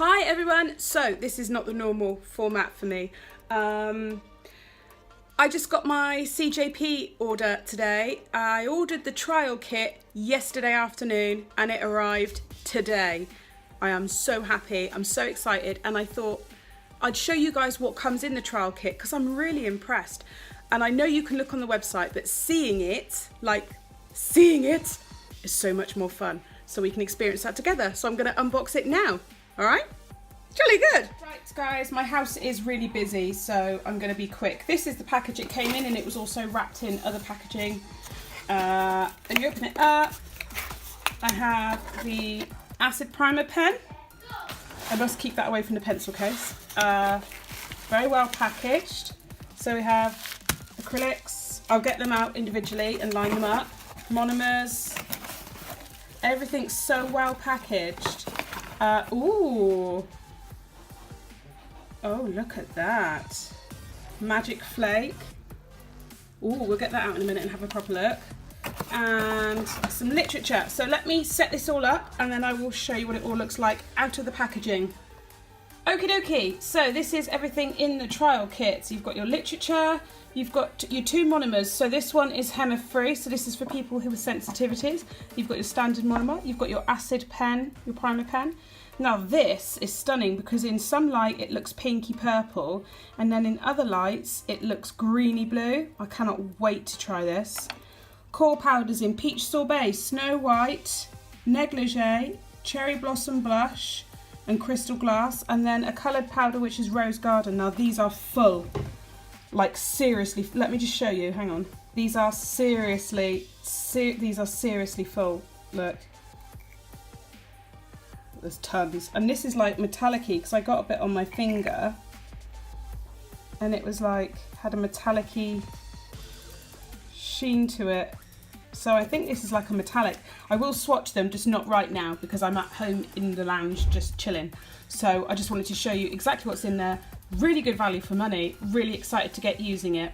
Hi everyone, so this is not the normal format for me. I just got my CJP order today. I ordered the trial kit yesterday afternoon and it arrived today. I am so happy, I'm so excited, and I thought I'd show you guys what comes in the trial kit because I'm really impressed. And I know you can look on the website, but seeing it is so much more fun. So we can experience that together. So I'm gonna unbox it now. All right, it's really good. Right guys, my house is really busy, so I'm gonna be quick. This is the package it came in, and it was also wrapped in other packaging. And you open it up. I have the acid primer pen. I must keep that away from the pencil case. Very well packaged. So we have acrylics. I'll get them out individually and line them up. Monomers. Everything's so well packaged. Ooh. Oh, look at that. Magic flake. Ooh, we'll get that out in a minute and have a proper look. And some literature. So let me set this all up and then I will show you what it all looks like out of the packaging. Okie dokie. So this is everything in the trial kit. So you've got your literature, you've got your two monomers. So this one is HEMA free. So this is for people who have sensitivities. You've got your standard monomer, you've got your acid pen, your primer pen. Now this is stunning because in some light it looks pinky purple and then in other lights it looks greeny blue. I cannot wait to try this. Core powders in peach sorbet, snow white, negligee, cherry blossom blush and crystal glass, and then a coloured powder which is rose garden. Now these are full, like seriously, let me just show you, hang on. These are seriously full, look. There's tons, and this is like metallic-y because I got a bit on my finger and it was like, had a metallic-y sheen to it. So I think this is like a metallic. I will swatch them, just not right now because I'm at home in the lounge just chilling. So I just wanted to show you exactly what's in there. Really good value for money, really excited to get using it.